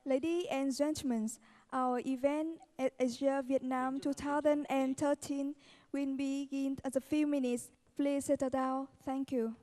Ladies and gentlemen, our event at Asia Vietnam 2013 will begin in a few minutes. Please settle down. Thank you.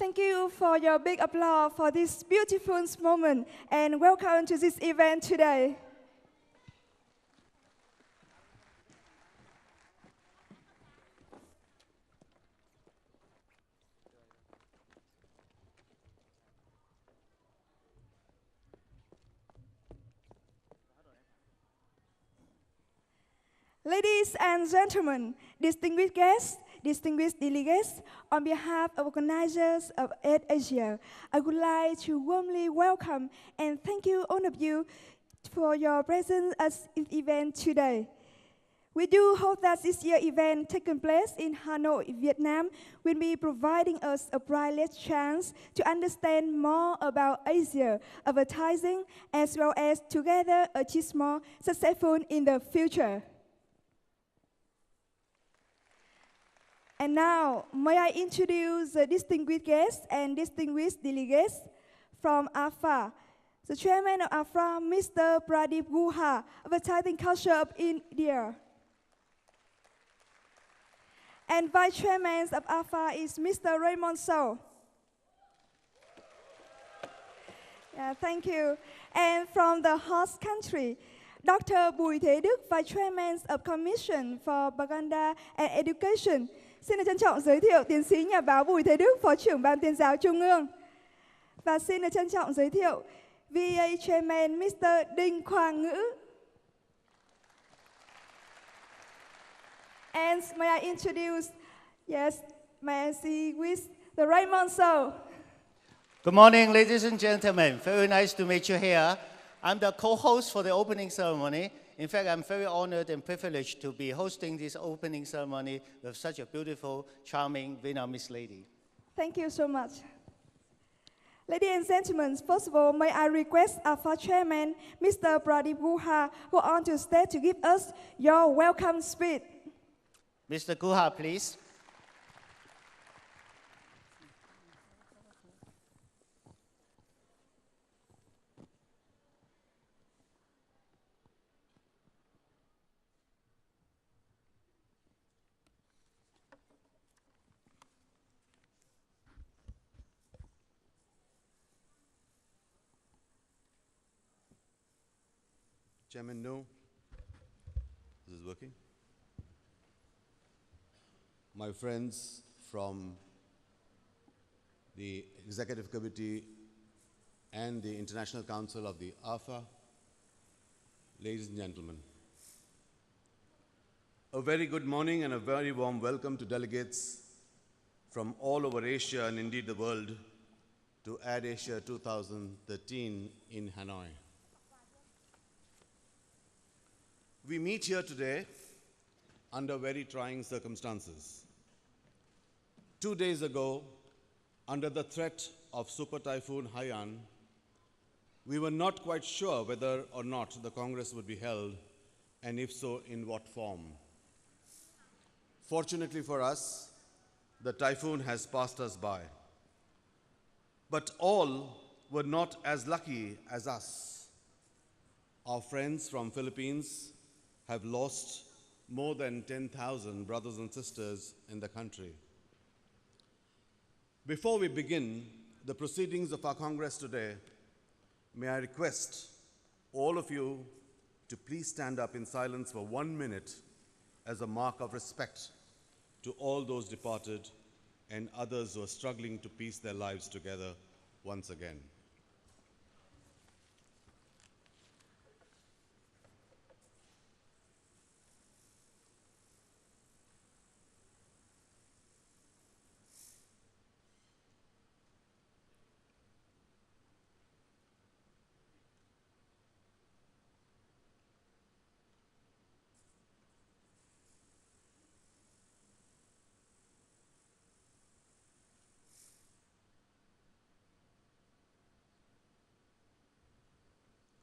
Thank you for your big applause for this beautiful moment, and welcome to this event today. Ladies and gentlemen, distinguished guests, distinguished delegates, on behalf of organizers of AdAsia, I would like to warmly welcome and thank you all of you for your presence at this event today. We do hope that this year's event taking place in Hanoi, Vietnam, will be providing us a priceless chance to understand more about Asia advertising, as well as together achieve more successful in the future. And now, may I introduce the distinguished guests and distinguished delegates from AFA. The chairman of AFA, Mr. Pradeep Guha, Advertising Culture of India. And vice chairman of AFA is Mr. Raymond So. Yeah, thank you. And from the host country, Dr. Bùi Thế Đức, vice chairman of Commission for Propaganda and Education. Xin trân trọng giới thiệu tiến sĩ nhà báo Bùi Thế Đức, Phó trưởng Ban Tuyên giáo Trung ương. Và xin trân trọng giới thiệu VA Chairman Mr. Đinh Khoa Ngữ. And may I introduce, may I see with the Raymond So. Good morning, ladies and gentlemen. Very nice to meet you here. I'm the co-host for the opening ceremony. In fact, I'm very honored and privileged to be hosting this opening ceremony with such a beautiful, charming Vietnamese lady. Thank you so much. Ladies and gentlemen, first of all, may I request our chairman, Mr. Pradeep Guha, go on to stage to give us your welcome speech. Mr. Guha, please. Chairman, no. This is working. My friends from the Executive Committee and the International Council of the AFA, ladies and gentlemen, a very good morning and a very warm welcome to delegates from all over Asia and indeed the world to AdAsia 2013 in Hanoi. We meet here today under very trying circumstances. 2 days ago, under the threat of Super Typhoon Haiyan, we were not quite sure whether or not the Congress would be held, and if so, in what form. Fortunately for us, the typhoon has passed us by. But all were not as lucky as us. Our friends from Philippines have lost more than 10,000 brothers and sisters in the country. Before we begin the proceedings of our Congress today, may I request all of you to please stand up in silence for 1 minute as a mark of respect to all those departed and others who are struggling to piece their lives together once again.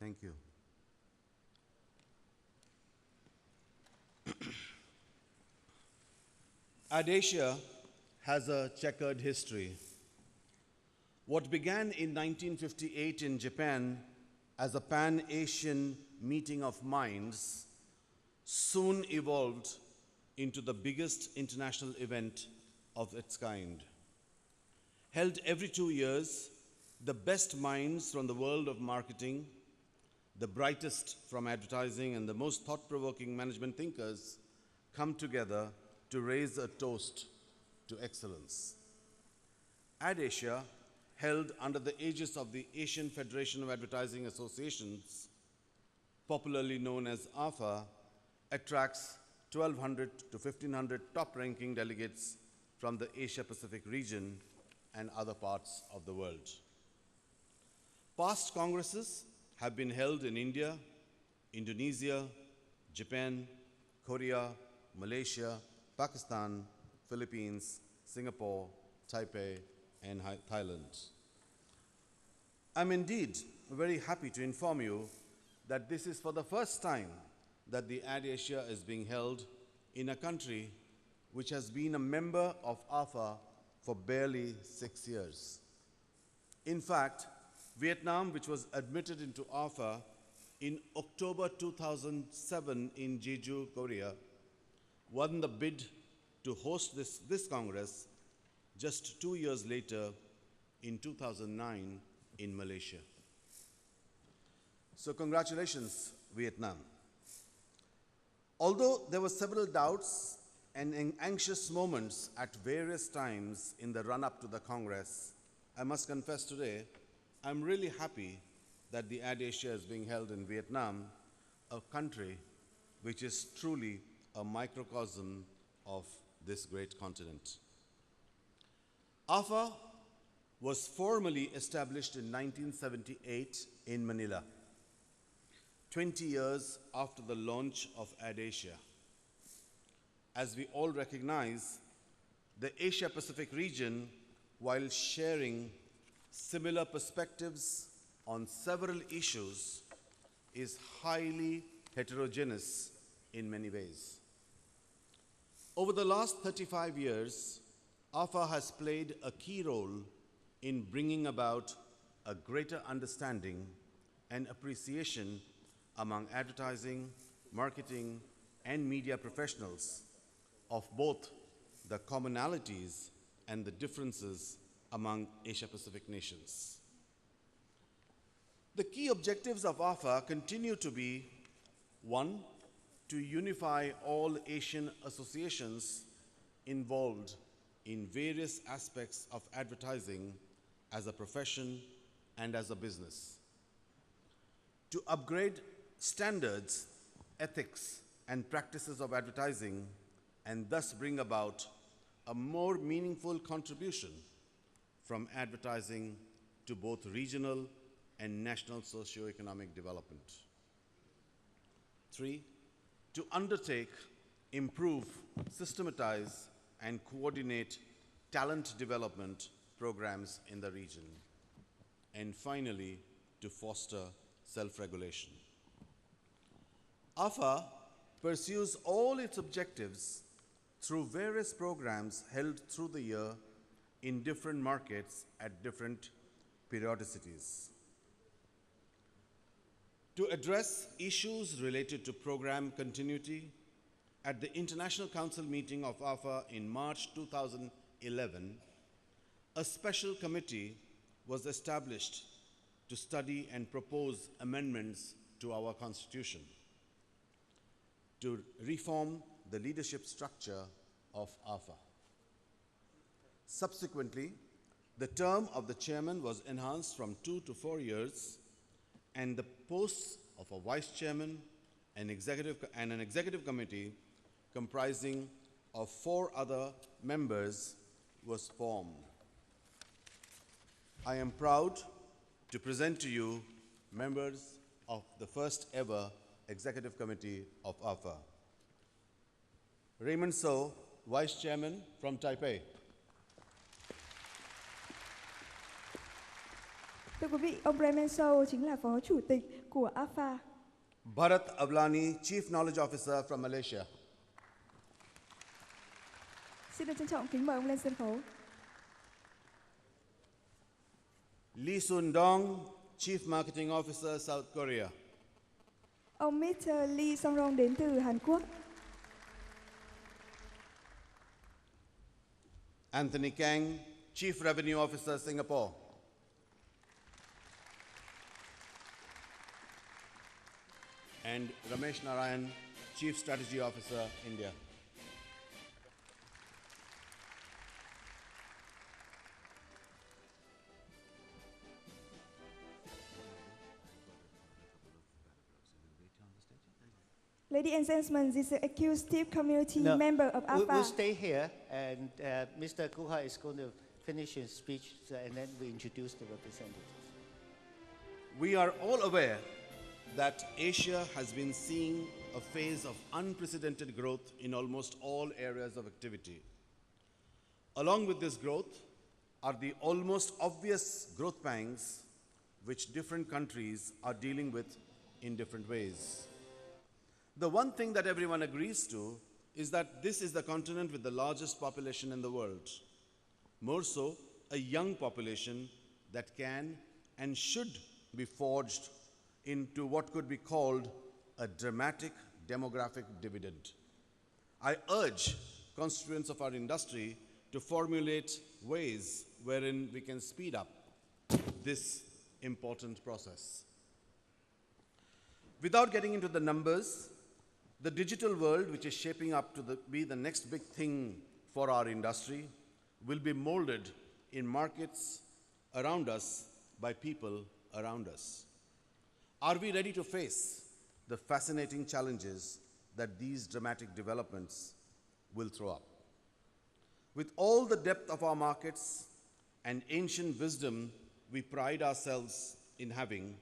Thank you. AdAsia has a checkered history. What began in 1958 in Japan as a pan-Asian meeting of minds soon evolved into the biggest international event of its kind. held every 2 years, the best minds from the world of marketing, the brightest from advertising, and the most thought-provoking management thinkers come together to raise a toast to excellence. AdAsia, held under the aegis of the Asian Federation of Advertising Associations, popularly known as AFA, attracts 1,200 to 1,500 top-ranking delegates from the Asia-Pacific region and other parts of the world. Past congresses have been held in India, Indonesia, Japan, Korea, Malaysia, Pakistan, Philippines, Singapore, Taipei, and Thailand. I'm indeed very happy to inform you that this is for the first time that the AdAsia is being held in a country which has been a member of AFA for barely 6 years. In fact, Vietnam, which was admitted into AFA in October 2007 in Jeju, Korea, won the bid to host this Congress just 2 years later in 2009 in Malaysia. So congratulations, Vietnam. Although there were several doubts and anxious moments at various times in the run-up to the Congress, I must confess today, I'm really happy that the AdAsia is being held in Vietnam, a country which is truly a microcosm of this great continent. AFA was formally established in 1978 in Manila, 20 years after the launch of AdAsia. As we all recognize, the Asia-Pacific region, while sharing similar perspectives on several issues, is highly heterogeneous in many ways. Over the last 35 years, AFA has played a key role in bringing about a greater understanding and appreciation among advertising, marketing, and media professionals of both the commonalities and the differences among Asia-Pacific nations. The key objectives of AFA continue to be: 1, to unify all Asian associations involved in various aspects of advertising as a profession and as a business; to upgrade standards, ethics, and practices of advertising, and thus bring about a more meaningful contribution from advertising to both regional and national socio-economic development; 3, to undertake, improve, systematize, and coordinate talent development programs in the region; and finally, to foster self-regulation. AFA pursues all its objectives through various programs held through the year in different markets at different periodicities. To address issues related to program continuity, at the International Council meeting of AFA in March 2011, a special committee was established to study and propose amendments to our Constitution to reform the leadership structure of AFA. Subsequently, the term of the chairman was enhanced from 2 to 4 years, and the posts of a vice chairman and an executive committee comprising of 4 other members was formed. I am proud to present to you members of the first ever executive committee of AFA. Raymond So, Vice Chairman from Taipei. Thưa quý vị, ông Raymond So chính là Phó Chủ tịch của AFA. Bharat Avlani, Chief Knowledge Officer from Malaysia. Xin được trân trọng kính mời ông lên sân khấu. Lee Sun Dong, Chief Marketing Officer, South Korea. Ông Mr. Lee Song-rong đến từ Hàn Quốc. Anthony Kang, Chief Revenue Officer, Singapore. And Ramesh Narayan, Chief Strategy Officer, India. Ladies and gentlemen, this is an executive community member of AFA. We'll stay here, and Mr. Guha is going to finish his speech, and then we introduce the representatives. We are all aware that Asia has been seeing a phase of unprecedented growth in almost all areas of activity. Along with this growth are the almost obvious growth pangs which different countries are dealing with in different ways. The one thing that everyone agrees to is that this is the continent with the largest population in the world. More so, a young population that can and should be forged into what could be called a dramatic demographic dividend. I urge constituents of our industry to formulate ways wherein we can speed up this important process. Without getting into the numbers, the digital world, which is shaping up to be the next big thing for our industry, will be molded in markets around us by people around us. Are we ready to face the fascinating challenges that these dramatic developments will throw up? With all the depth of our markets and ancient wisdom we pride ourselves in having,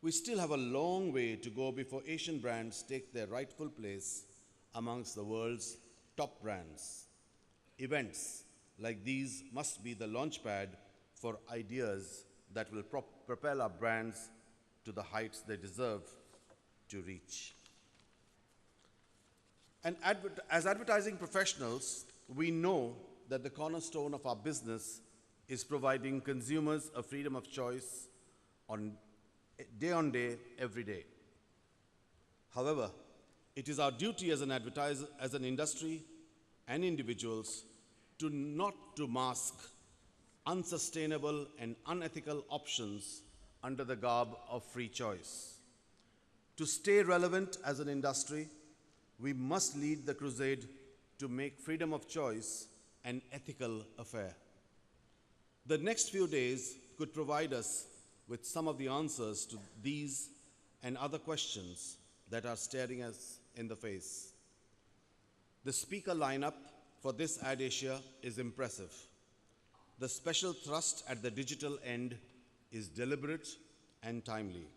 we still have a long way to go before Asian brands take their rightful place amongst the world's top brands. Events like these must be the launchpad for ideas that will propel our brands to the heights they deserve to reach. And as advertising professionals, we know that the cornerstone of our business is providing consumers a freedom of choice on day, every day. However, it is our duty as an advertiser, as an industry and individuals not to mask unsustainable and unethical options under the garb of free choice. To stay relevant as an industry, we must lead the crusade to make freedom of choice an ethical affair. The next few days could provide us with some of the answers to these and other questions that are staring us in the face. The speaker lineup for this AdAsia is impressive. The special thrust at the digital end is deliberate and timely.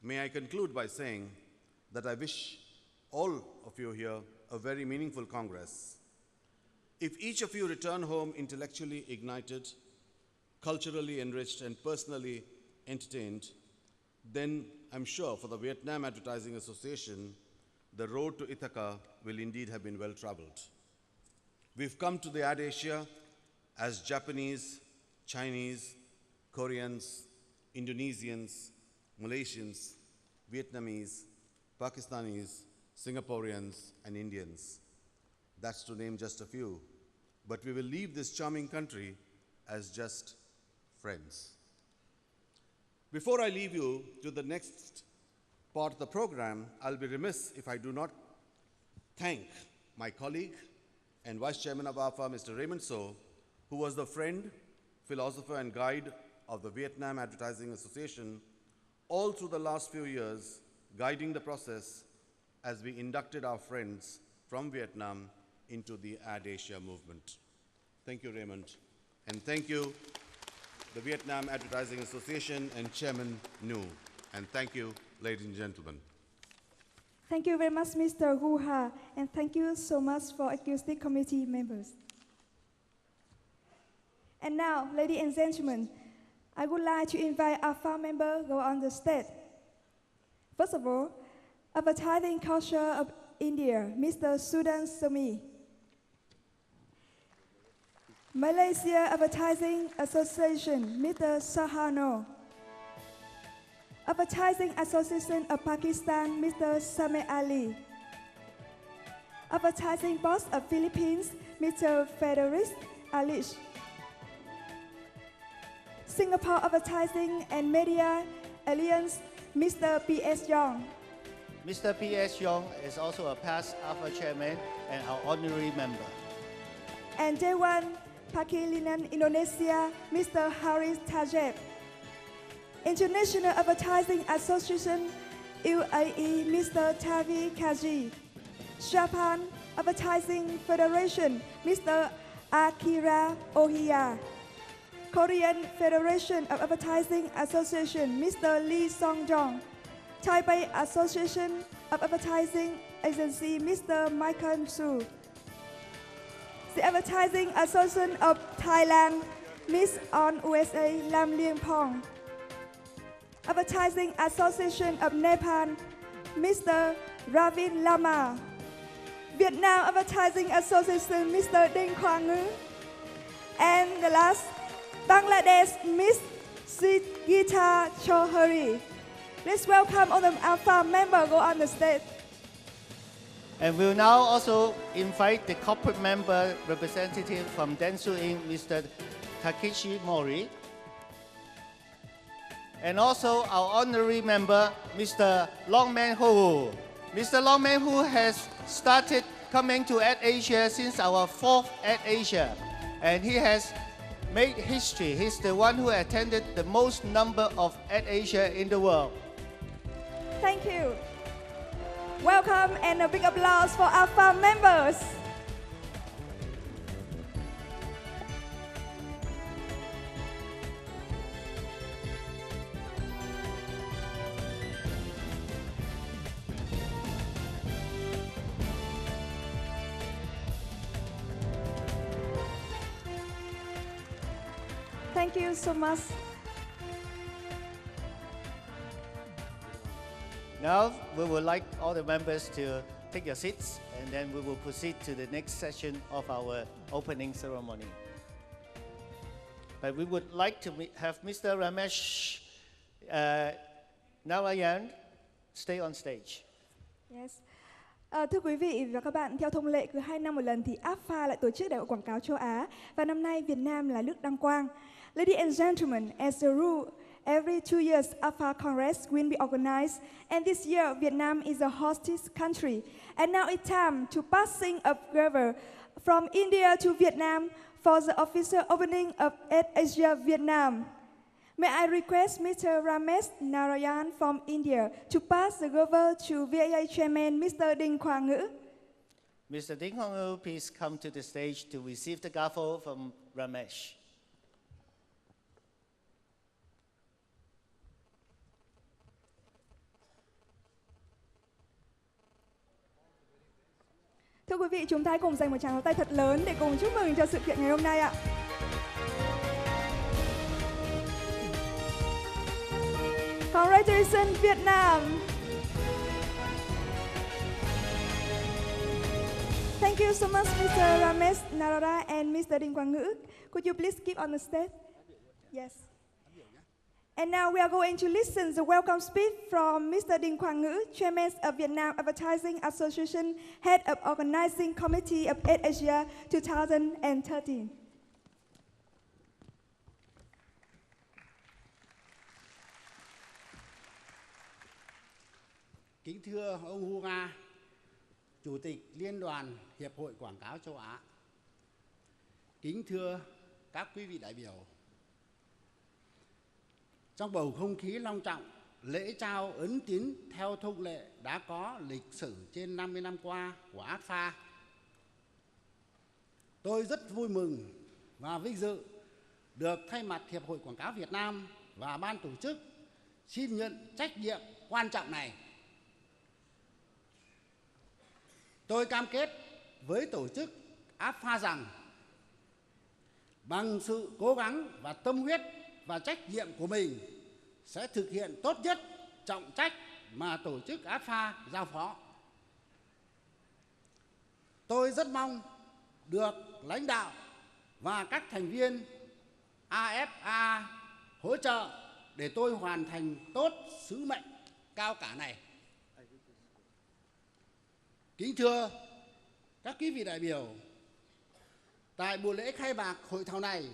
May I conclude by saying that I wish all of you here a very meaningful Congress. If each of you return home intellectually ignited, culturally enriched, and personally entertained, then I'm sure for the Vietnam Advertising Association, the road to Ithaca will indeed have been well traveled. We've come to the AdAsia as Japanese, Chinese, Koreans, Indonesians, Malaysians, Vietnamese, Pakistanis, Singaporeans, and Indians. That's to name just a few. But we will leave this charming country as just friends. Before I leave you to the next part of the program, I'll be remiss if I do not thank my colleague and Vice Chairman of AFA, Mr. Raymond So, who was the friend, philosopher, and guide of the Vietnam Advertising Association all through the last few years, guiding the process as we inducted our friends from Vietnam into the AdAsia movement. Thank you, Raymond. And thank you, the Vietnam Advertising Association and Chairman Nu. And thank you, ladies and gentlemen. Thank you very much, Mr. Guha, and thank you so much for Executive Committee members. And now, ladies and gentlemen, I would like to invite our AFA member go on the stage. First of all, Advertising Culture of India, Mr. Sudan Sami. Malaysia Advertising Association, Mr. Sahano. Advertising Association of Pakistan, Mr. Sameh Ali. Advertising Board of Philippines, Mr. Federic Alish. Singapore Advertising and Media Alliance, Mr. P.S. Young. Mr. P.S. Young is also a past AFA chairman and our honorary member. And J1 Pakilinan Indonesia, Mr. Haris Tajeb. International Advertising Association, UAE, Mr. Tavi Kaji. Japan Advertising Federation, Mr. Akira Ohiya. Korean Federation of Advertising Association, Mr. Lee Song-jong. Taipei Association of Advertising Agency, Mr. Michael Su. The Advertising Association of Thailand, Miss on USA Lam Lieng Pong. Advertising Association of Nepal, Mr. Ravin Lama. Vietnam Advertising Association, Mr. Ding Quang Ngư. And the last, Bangladesh, Miss Gita Chowdhury. Let's welcome all the ALPHA members go on the stage. And we'll now also invite the corporate member representative from Dentsu Inc., Mr. Takeshi Mori. And also our honorary member, Mr. Longman Hu. Mr. Longman Hu has started coming to AdAsia since our 4th AdAsia. And he has made history. He's the one who attended the most number of AdAsia in the world. Thank you. Welcome and a big applause for ALPHA members. Thank you so much. Now, we would like all the members to take your seats, and then we will proceed to the next session of our opening ceremony. But we would like to have Mr. Ramesh Narayan stay on stage. Yes. Thưa quý vị và các bạn, theo thông lệ cứ 2 năm một lần thì ALPHA lại tổ chức Đại hội Quảng cáo châu Á, và năm nay Việt Nam là nước đăng quang. Ladies and gentlemen, as a rule, every 2 years ALPHA Congress will be organized, and this year Vietnam is a hostess country. And now it's time to passing up river from India to Vietnam for the official opening of AdAsia Vietnam. May I request Mr. Ramesh Narayan from India to pass the gavel to VAI Chairman Mr. Ding Quang Ngư. Mr. Ding Quang Ngư, please come to the stage to receive the gavel from Ramesh. Thưa quý vị, chúng ta hãy cùng dành một tràng pháo tay thật lớn để cùng chúc mừng cho sự kiện ngày hôm nay ạ. Congratulations, Vietnam! Thank you so much, Mr. Ramesh Narara and Mr. Ding Quang Ngư. Could you please keep on the stage? Yes. And now we are going to listen the welcome speech from Mr. Ding Quang Ngư, Chairman of Vietnam Advertising Association, Head of Organizing Committee of AdAsia 2013. Kính thưa ông Hu Nga, Chủ tịch Liên đoàn Hiệp hội Quảng cáo châu Á. Kính thưa các quý vị đại biểu. Trong bầu không khí long trọng, lễ trao ấn tín theo thông lệ đã có lịch sử trên 50 năm qua của ALPHA. Tôi rất vui mừng và vinh dự được thay mặt Hiệp hội Quảng cáo Việt Nam và ban tổ chức xin nhận trách nhiệm quan trọng này. Tôi cam kết với tổ chức ALPHA rằng bằng sự cố gắng và tâm huyết và trách nhiệm của mình sẽ thực hiện tốt nhất trọng trách mà tổ chức ALPHA giao phó. Tôi rất mong được lãnh đạo và các thành viên AFA hỗ trợ để tôi hoàn thành tốt sứ mệnh cao cả này. Kính thưa các quý vị đại biểu, tại buổi lễ khai mạc hội thảo này,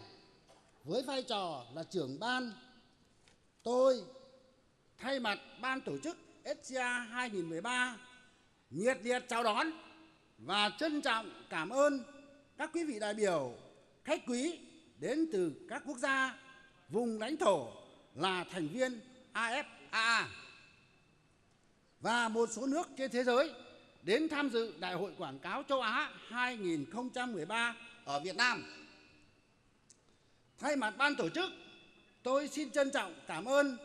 với vai trò là trưởng ban, tôi thay mặt ban tổ chức AdAsia 2013 nhiệt liệt chào đón và trân trọng cảm ơn các quý vị đại biểu, khách quý đến từ các quốc gia, vùng lãnh thổ là thành viên AFAA và một số nước trên thế giới đến tham dự Đại hội Quảng cáo châu Á 2013 ở Việt Nam. Thay mặt ban tổ chức, tôi xin trân trọng cảm ơn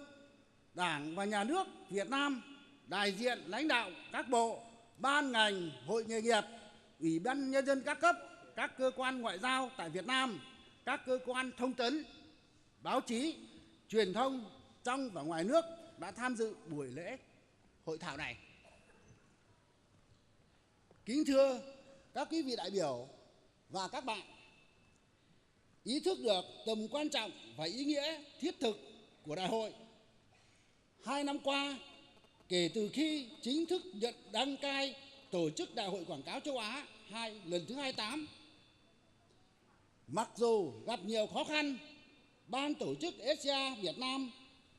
Đảng và Nhà nước Việt Nam, đại diện lãnh đạo các bộ, ban ngành, hội nghề nghiệp, Ủy ban Nhân dân các cấp, các cơ quan ngoại giao tại Việt Nam, các cơ quan thông tấn, báo chí, truyền thông trong và ngoài nước đã tham dự buổi lễ hội thảo này. Kính thưa các quý vị đại biểu và các bạn, ý thức được tầm quan trọng và ý nghĩa thiết thực của đại hội. 2 năm qua, kể từ khi chính thức nhận đăng cai tổ chức Đại hội Quảng cáo châu Á lần thứ 28, mặc dù gặp nhiều khó khăn, ban tổ chức AdAsia Việt Nam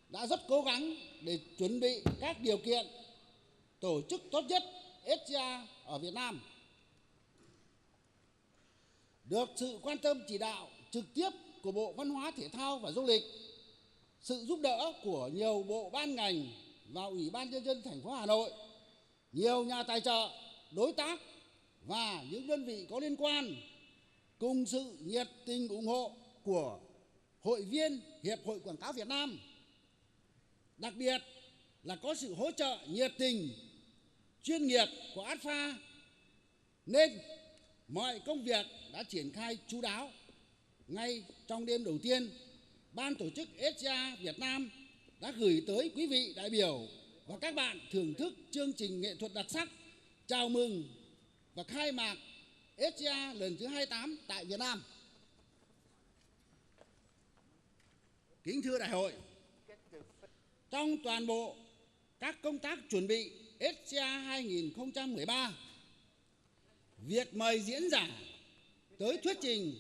đã rất cố gắng để chuẩn bị các điều kiện tổ chức tốt nhất AdAsia ở Việt Nam. Được sự quan tâm chỉ đạo trực tiếp của Bộ Văn hóa Thể thao và Du lịch, sự giúp đỡ của nhiều bộ ban ngành và Ủy ban Nhân dân thành phố Hà Nội, nhiều nhà tài trợ, đối tác và những đơn vị có liên quan, cùng sự nhiệt tình ủng hộ của hội viên Hiệp hội Quảng cáo Việt Nam. Đặc biệt là có sự hỗ trợ nhiệt tình, chuyên nghiệp của AdFA, nên mọi công việc đã triển khai chu đáo. Ngay trong đêm đầu tiên, ban tổ chức AdAsia Việt Nam đã gửi tới quý vị đại biểu và các bạn thưởng thức chương trình nghệ thuật đặc sắc chào mừng và khai mạc AdAsia lần thứ 28 tại Việt Nam. Kính thưa đại hội, trong toàn bộ các công tác chuẩn bị AdAsia 2013, việc mời diễn giả tới thuyết trình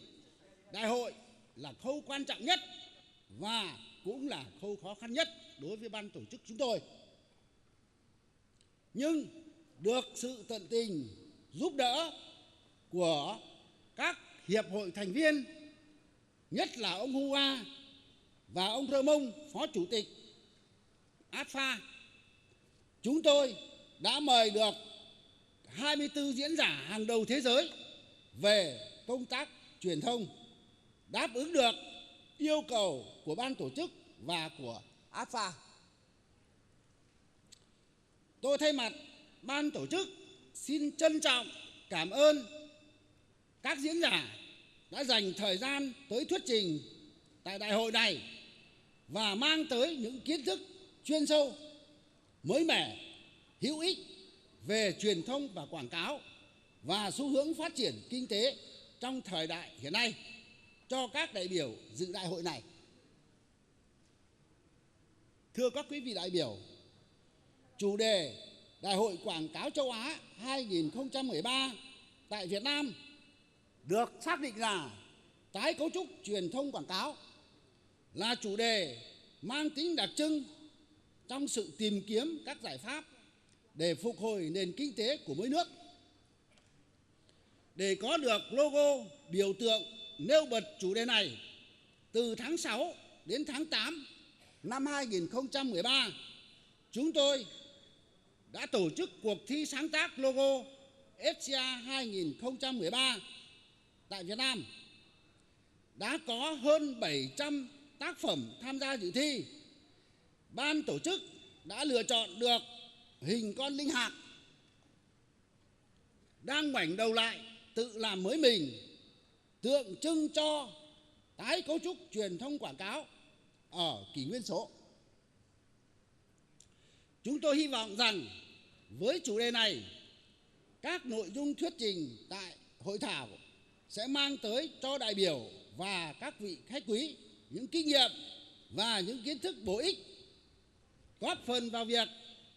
đại hội là khâu quan trọng nhất và cũng là khâu khó khăn nhất đối với ban tổ chức chúng tôi. Nhưng được sự tận tình giúp đỡ của các hiệp hội thành viên, nhất là ông Hua và ông Rơ Mông, Phó Chủ tịch AdFA, chúng tôi đã mời được 24 diễn giả hàng đầu thế giới về công tác truyền thông, đáp ứng được yêu cầu của ban tổ chức và của AdFA. Tôi thay mặt ban tổ chức xin trân trọng cảm ơn các diễn giả đã dành thời gian tới thuyết trình tại đại hội này và mang tới những kiến thức chuyên sâu, mới mẻ, hữu ích về truyền thông và quảng cáo và xu hướng phát triển kinh tế trong thời đại hiện nay cho các đại biểu dự đại hội này. Thưa các quý vị đại biểu, chủ đề Đại hội Quảng cáo châu Á 2013 tại Việt Nam được xác định là tái cấu trúc truyền thông quảng cáo, là chủ đề mang tính đặc trưng trong sự tìm kiếm các giải pháp để phục hồi nền kinh tế của mỗi nước. Để có được logo biểu tượng nêu bật chủ đề này, từ tháng 6 đến tháng 8 năm 2013, chúng tôi đã tổ chức cuộc thi sáng tác logo AdAsia 2013 tại Việt Nam. Đã có hơn 700 tác phẩm tham gia dự thi. Ban tổ chức đã lựa chọn được hình con linh hạt đang ngoảnh đầu lại tự làm mới mình, tượng trưng cho tái cấu trúc truyền thông quảng cáo ở kỷ nguyên số. Chúng tôi hy vọng rằng với chủ đề này, các nội dung thuyết trình tại hội thảo sẽ mang tới cho đại biểu và các vị khách quý những kinh nghiệm và những kiến thức bổ ích, góp phần vào việc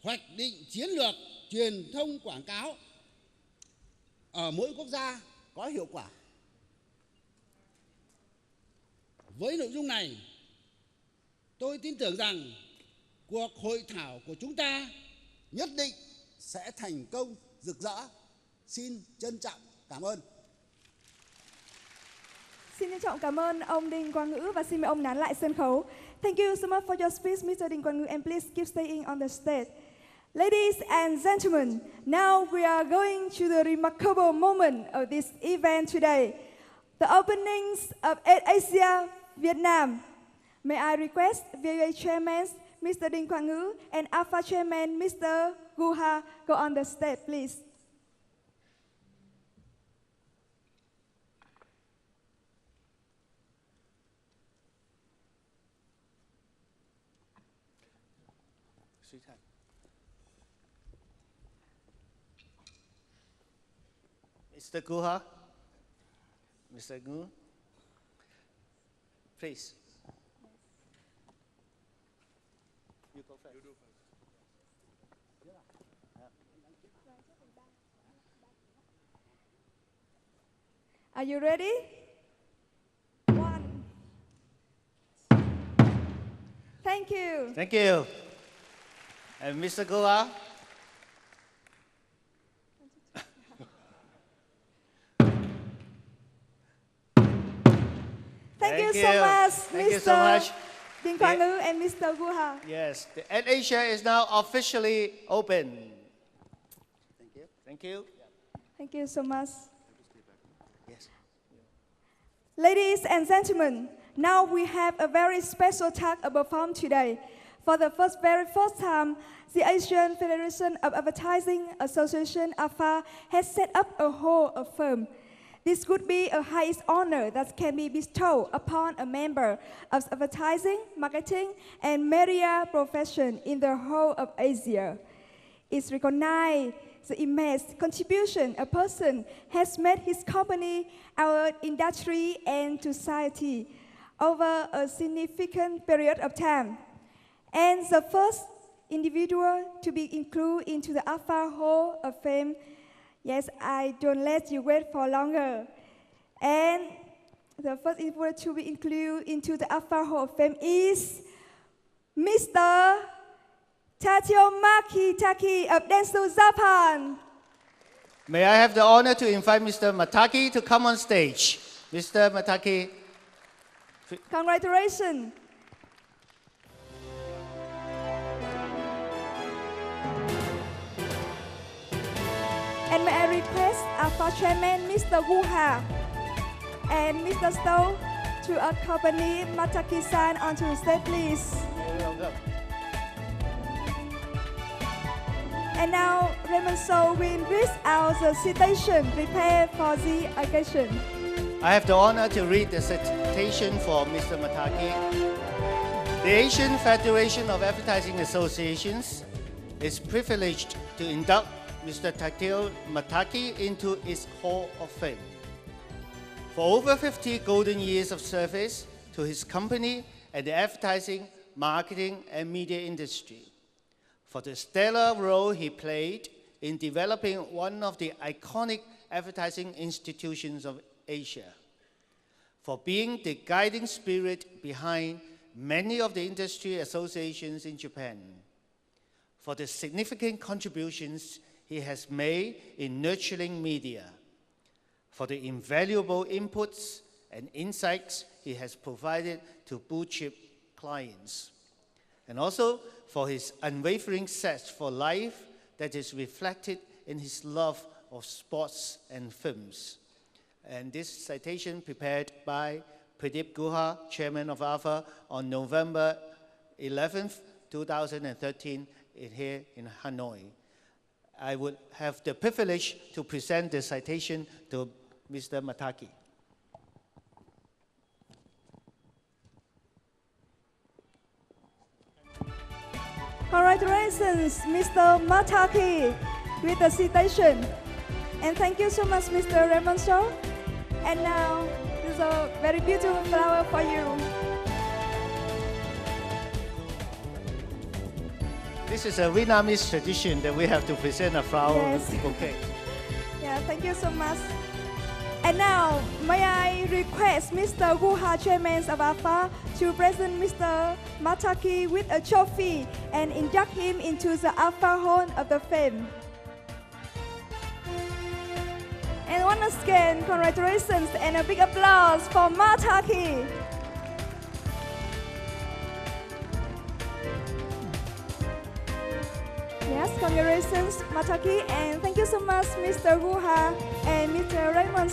hoạch định chiến lược truyền thông quảng cáo ở mỗi quốc gia có hiệu quả. với nội dung này, tôi tin tưởng rằng cuộc hội thảo của chúng ta nhất định sẽ thành công rực rỡ. Xin trân trọng cảm ơn. Xin trân trọng cảm ơn ông Đinh Quang Ngữ và xin mời ông nán lại sân khấu. Thank you so much for your speech, Mr. Đinh Quang Ngữ, and please keep staying on the stage. Ladies and gentlemen, now we are going to the remarkable moment of this event today, the openings of AdAsia Vietnam. May I request VOA Chairman Mr. Đinh Quang Ngữ and Alpha Chairman Mr. Guha go on the stage, please. Mr. Guha, Mr. Gu, please. You go first. You do first. Are you ready? 1. Thank you. Thank you. And Mr. Guha. Thank you so much, Thank you so much. Đinh Quang Ngữ and Mr. Guha. Yes, the AdAsia is now officially open. Thank you. Thank you. Thank you so much. Yes. Ladies and gentlemen, now we have a very special talk about perform today. For the very first time, the Asian Federation of Advertising Association AFA has set up a hall of fame. This would be a highest honor that can be bestowed upon a member of advertising, marketing, and media profession in the whole of Asia. It recognizes the immense contribution a person has made his company, our industry, and society over a significant period of time. And the first individual to be included into the Alpha Hall of Fame, yes, I don't let you wait for longer. And the first individual to be included into the Alpha Hall of Fame is Mr. Tatio Mataki of Densu, Japan. May I have the honor to invite Mr. Mataki to come on stage. Mr. Mataki. Congratulations. And may I request Alpha Chairman Mr. Guha and Mr. Stowe to accompany Mataki-san onto the stage, please. And now, Raymond So will read out the citation prepared for the occasion. I have the honor to read the citation for Mr. Mataki. The Asian Federation of Advertising Associations is privileged to induct Mr. Tatio Mataki into its Hall of Fame. For over 50 golden years of service to his company and the advertising, marketing, and media industry. For the stellar role he played in developing one of the iconic advertising institutions of Asia. For being the guiding spirit behind many of the industry associations in Japan. For the significant contributions he has made in nurturing media, for the invaluable inputs and insights he has provided to blue-chip clients, and also for his unwavering zest for life that is reflected in his love of sports and films. And this citation prepared by Pradeep Guha, Chairman of AFA, on November 11th, 2013, here in Hanoi. I would have the privilege to present the citation to Mr. Mataki. Congratulations, Mr. Mataki, with the citation. And thank you so much, Mr. Raymond Shaw. And now, this is a very beautiful flower for you. This is a Vietnamese tradition that we have to present a flower Yes. with bouquet. Yeah, thank you so much. And now, may I request Mr. Guha, Chairman of AFA, to present Mr. Mataki with a trophy and induct him into the AFA Hall of the Fame. And once again, congratulations and a big applause for Mataki. Yes, congratulations, Mataki, and thank you so much, Mr. Guha and Mr. Raymond.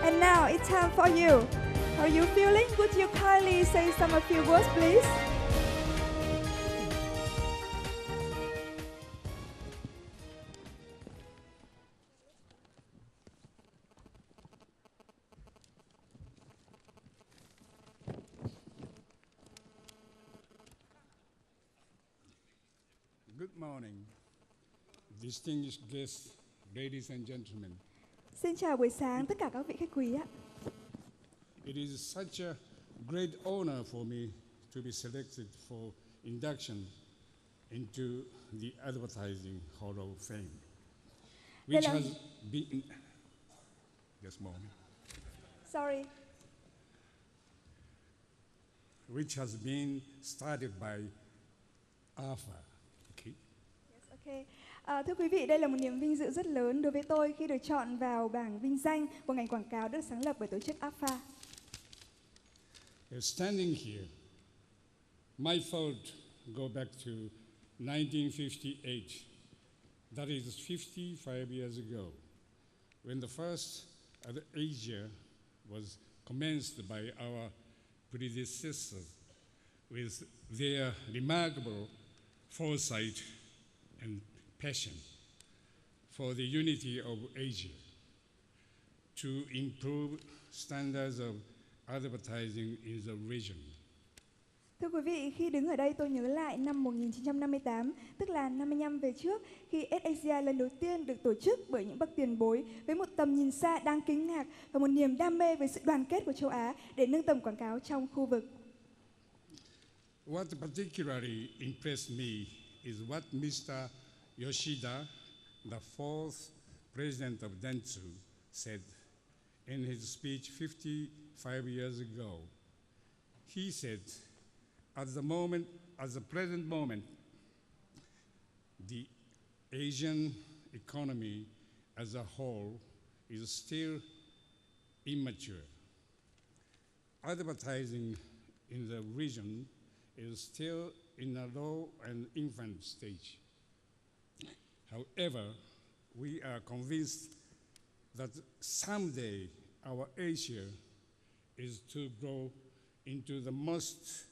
And now it's time for you. How are you feeling? Would you kindly say some a few words, please? Good morning, distinguished guests, ladies and gentlemen. Xin chào buổi sáng tất cả các vị khách quý ạ. It is such a great honor for me to be selected for induction into the Advertising Hall of Fame, which has been just a moment. Sorry. Which has been started by AFA. Okay. Thưa quý vị, đây là một niềm vinh dự rất lớn đối với tôi khi được chọn vào bảng vinh danh của ngành quảng cáo được sáng lập bởi tổ chức AFA. Standing here, my thoughts go back to 1958. That is 55 years ago, when the first AdAsia was commenced by our predecessors with their remarkable foresight and passion for the unity of Asia to improve standards of advertising in the region. Thưa quý vị, khi đứng ở đây tôi nhớ lại năm 1958, tức là 55 về trước, khi AdAsia lần đầu tiên được tổ chức bởi những bậc tiền bối với một tầm nhìn xa đáng kinh ngạc và một niềm đam mê về sự đoàn kết của châu Á để nâng tầm quảng cáo trong khu vực. What particularly impressed me is what Mr. Yoshida, the fourth president of Dentsu, said in his speech 55 years ago. He said, at the present moment, the Asian economy as a whole is still immature. Advertising in the region is still in a low and infant stage. However, we are convinced that someday our Asia is to grow into the most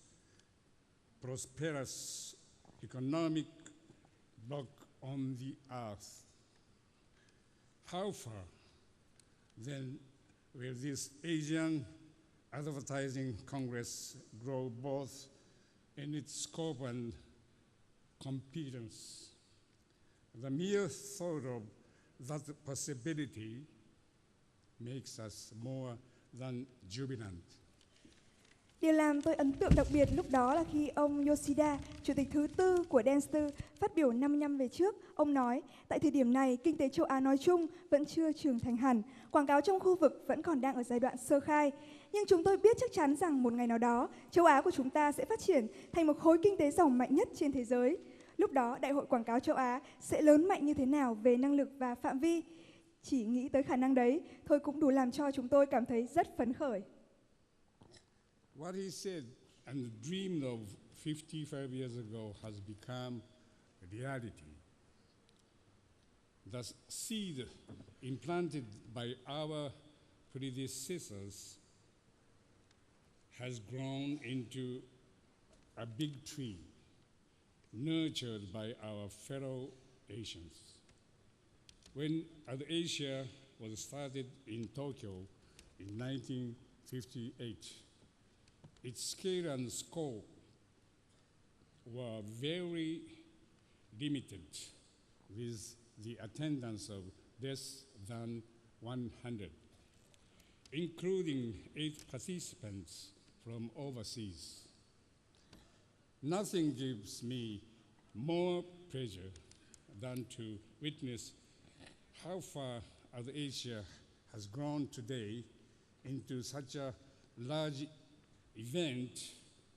prosperous economic bloc on the earth. How far, then, will this Asian Advertising Congress grow both in its scope and competence? The mere thought of that possibility makes us more than jubilant. Điều làm tôi ấn tượng đặc biệt lúc đó là khi ông Yoshida, chủ tịch thứ tư của Dentsu, phát biểu 5 năm về trước. Ông nói, tại thời điểm này, kinh tế châu Á nói chung vẫn chưa trưởng thành hẳn. Quảng cáo trong khu vực vẫn còn đang ở giai đoạn sơ khai. Nhưng chúng tôi biết chắc chắn rằng một ngày nào đó, châu Á của chúng ta sẽ phát triển thành một khối kinh tế giàu mạnh nhất trên thế giới. Lúc đó, Đại hội Quảng cáo châu Á sẽ lớn mạnh như thế nào về năng lực và phạm vi. Chỉ nghĩ tới khả năng đấy, thôi cũng đủ làm cho chúng tôi cảm thấy rất phấn khởi. What he said and dreamed of 55 years ago has become a reality. The seed implanted by our predecessors has grown into a big tree, nurtured by our fellow Asians. When AdAsia was started in Tokyo in 1958, its scale and scope were very limited, with the attendance of less than 100, including 8 participants from overseas. Nothing gives me more pleasure than to witness how far AdAsia has grown today into such a large event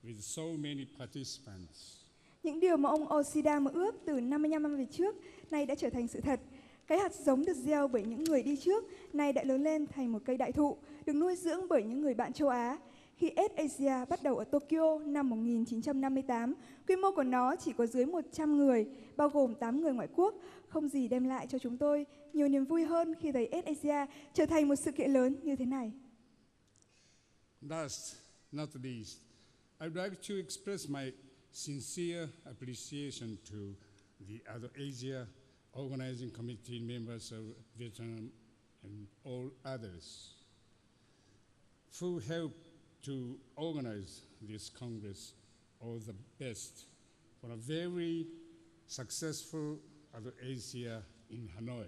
with so many participants. Những điều mà ông Oshida mơ ước từ 55 năm về trước nay đã trở thành sự thật. Cái hạt giống được gieo bởi những người đi trước nay đã lớn lên thành một cây đại thụ, được nuôi dưỡng bởi những người bạn châu Á. Khi AdAsia bắt đầu ở Tokyo năm 1958, quy mô của nó chỉ có dưới 100 người, bao gồm 8 người ngoại quốc. Không gì đem lại cho chúng tôi nhiều niềm vui hơn khi thấy AdAsia trở thành một sự kiện lớn như thế này. Last, not least, I would like to express my sincere appreciation to the AdAsia Organizing Committee members of Vietnam and all others who helped to organize this Congress. All the best for a very successful AdAsia in Hanoi.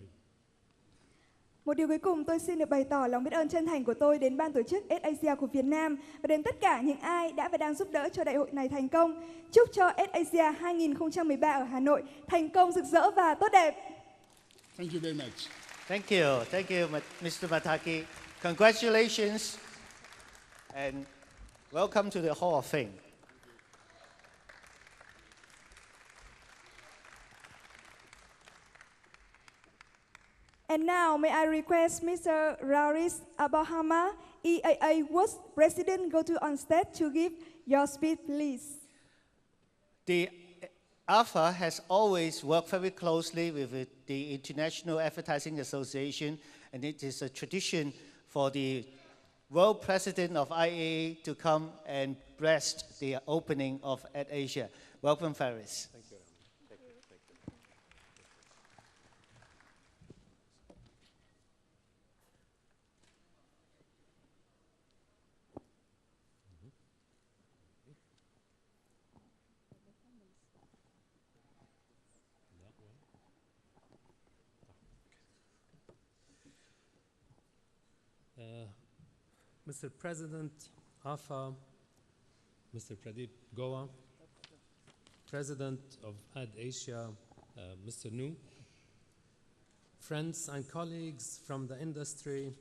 Một điều cuối cùng, tôi xin được bày tỏ lòng biết ơn chân thành của tôi đến ban tổ chức AdAsia của Việt Nam và đến tất cả những ai đã và đang giúp đỡ cho đại hội này thành công. Chúc cho AdAsia 2013 ở Hà Nội thành công, rực rỡ và tốt đẹp. Thank you very much. Thank you, Mr. Mataki. Congratulations and welcome to the Hall of Fame. And now, may I request Mr. Raris Abahama, EAA World President, go to on stage to give your speech, please. The AFA has always worked very closely with the International Advertising Association, and it is a tradition for the World President of IAA to come and bless the opening of AdAsia. Welcome, Faris. Thank you. Mr. President, AFA, Mr. Pradeep Goa, President of AdAsia, Mr. Nu, friends and colleagues from the industry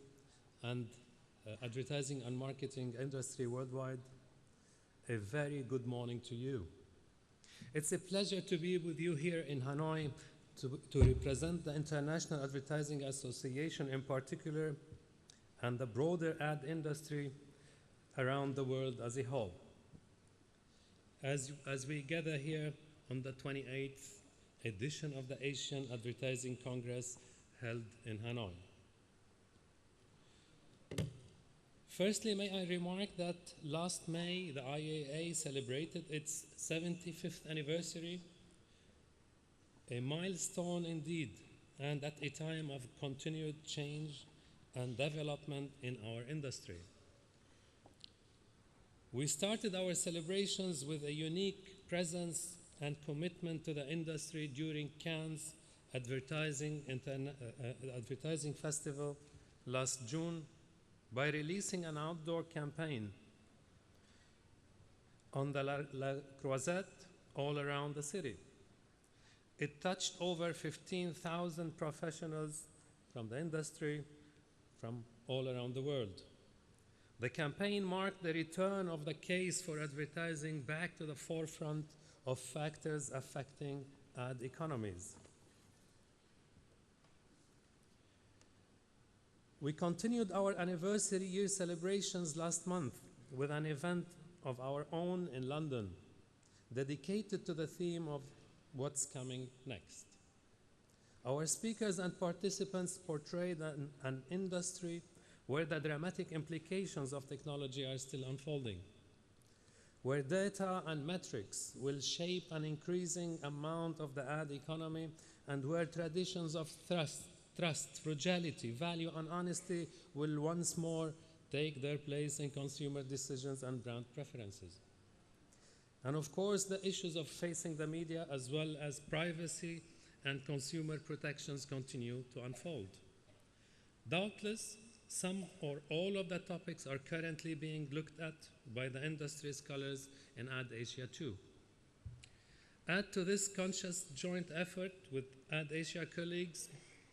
and advertising and marketing industry worldwide, a very good morning to you. It's a pleasure to be with you here in Hanoi to represent the International Advertising Association in particular and the broader ad industry around the world as a whole. As we gather here on the 28th edition of the Asian Advertising Congress held in Hanoi. Firstly, may I remark that last May, the IAA celebrated its 75th anniversary, a milestone indeed, and at a time of continued change and development in our industry. We started our celebrations with a unique presence and commitment to the industry during Cannes Advertising Festival last June by releasing an outdoor campaign on the La Croisette all around the city. It touched over 15,000 professionals from the industry from all around the world. The campaign marked the return of the case for advertising back to the forefront of factors affecting ad economies. We continued our anniversary year celebrations last month with an event of our own in London, dedicated to the theme of what's coming next. Our speakers and participants portrayed an industry where the dramatic implications of technology are still unfolding, where data and metrics will shape an increasing amount of the ad economy, and where traditions of trust, frugality, value, and honesty will once more take their place in consumer decisions and brand preferences. And of course, the issues of facing the media as well as privacy and consumer protections continue to unfold. Doubtless, some or all of the topics are currently being looked at by the industry scholars in AdAsia too. Add to this conscious joint effort with AdAsia colleagues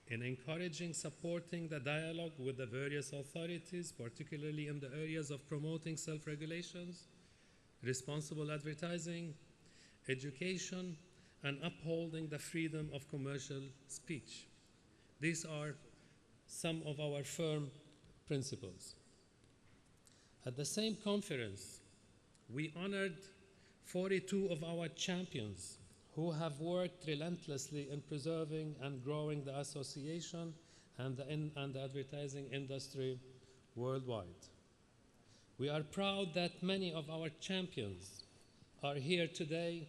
in encouraging, supporting the dialogue with the various authorities, particularly in the areas of promoting self-regulations, responsible advertising, education, and upholding the freedom of commercial speech. These are some of our firm principles. At the same conference, we honored 42 of our champions who have worked relentlessly in preserving and growing the association and the advertising industry worldwide. We are proud that many of our champions are here today